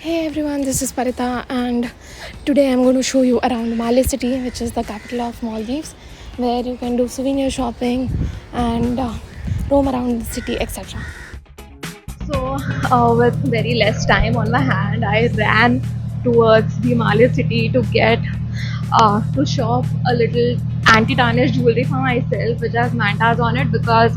Hey everyone, this is Parita, and today I'm going to show you around Malé city, which is the capital of Maldives, where you can do souvenir shopping and roam around the city, etc. So, with very less time on my hand, I ran towards the Malé city to get to shop a little anti-tarnish jewelry for myself, which has mantas on it, because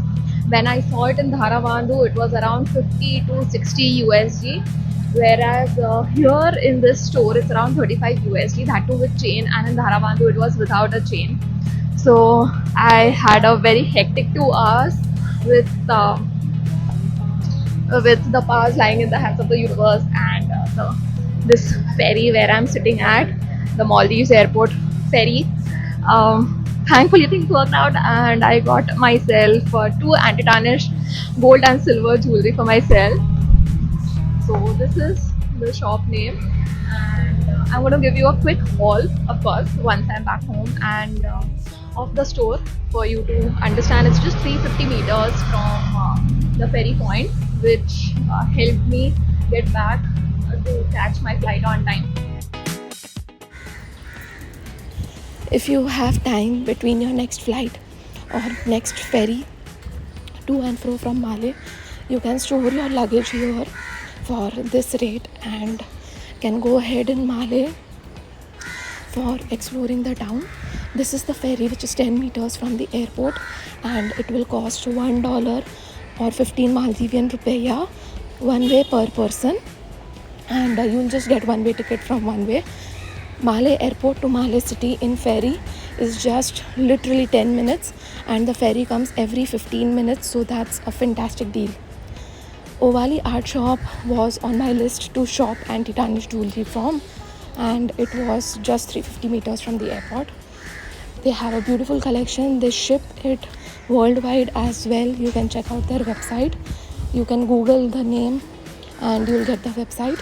when I saw it in Dharavandhu, it was around 50 to 60 USD, whereas here in this store it's around 35 USD, that too with chain, and in Dharavandhu it was without a chain. So I had a very hectic 2 hours with the powers lying in the hands of the universe, and this ferry where I'm sitting at, the Maldives airport ferry. Thankfully things worked out, and I got myself two anti-tarnish gold and silver jewelry for myself. So this is the shop name, and I'm going to give you a quick haul, of course, once I'm back home, and of the store for you to understand. It's just 350 meters from the ferry point, which helped me get back to catch my flight on time. If you have time between your next flight or next ferry to and fro from Malé, you can store your luggage here for this rate and can go ahead in Malé for exploring the town. This is the ferry, which is 10 meters from the airport, and it will cost $1 or 15 Maldivian rupiah one way per person, and you'll just get one way ticket from one way. Malé airport to Malé city in ferry is just literally 10 minutes, and the ferry comes every 15 minutes, so that's a fantastic deal. Ovali Art Shop was on my list to shop anti-tarnish jewelry from, and it was just 350 meters from the airport. They have a beautiful collection. They ship it worldwide as well. You can check out their website. You can Google the name and you'll get the website.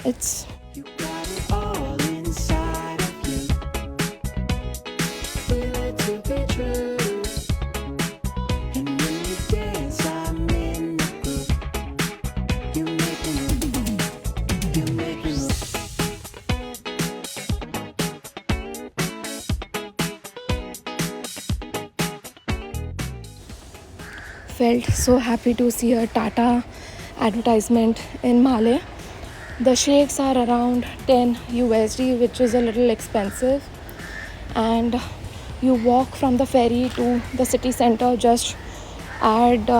It's You got it all inside of you. Feel it to be true. And when you dance, I'm in the groove. You make me move. You make me move. felt so happy to see a Tata advertisement in Malé. The shakes are around 10 USD, which is a little expensive, and you walk from the ferry to the city center. Just add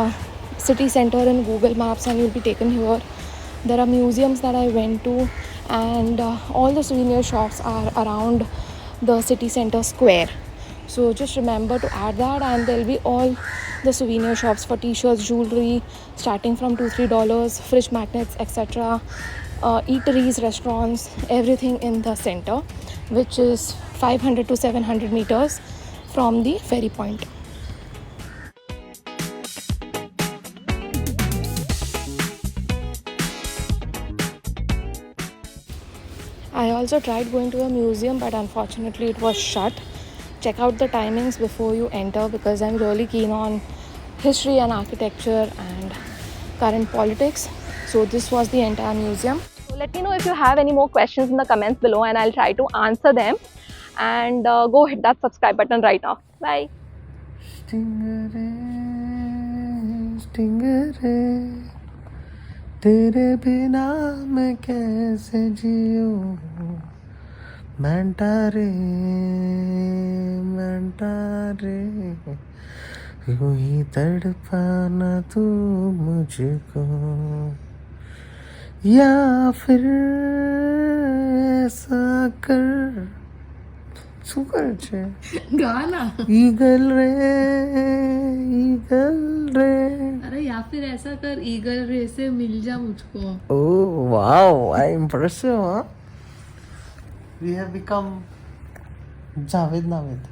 city center in Google Maps and you'll be taken here. There are museums that I went to, and all the souvenir shops are around the city center square. So just remember to add that, and there'll be all the souvenir shops for t-shirts, jewelry, starting from $2-3, fridge magnets, etc. Eateries, restaurants, everything in the center, which is 500 to 700 meters from the ferry point. I also tried going to a museum, but unfortunately it was shut. Check out the timings before you enter, because I'm really keen on history and architecture and current politics. So this was the entire museum. So let me know if you have any more questions in the comments below, and I'll try to answer them. And go hit that subscribe button right now. Bye. Stingray, stingray, तेरे बिना मैं कैसे जियूं? मैंटा रे, यूं ही तड़पाना तू मुझको, या फिर ऐसा कर. શું કરે છે? गाना ईगल रे, ईगल रे. अरे या फिर ऐसा कर ईगल रे से मिल जा मुझको. Oh wow, I'm impressive, huh? We have become Javed Navid.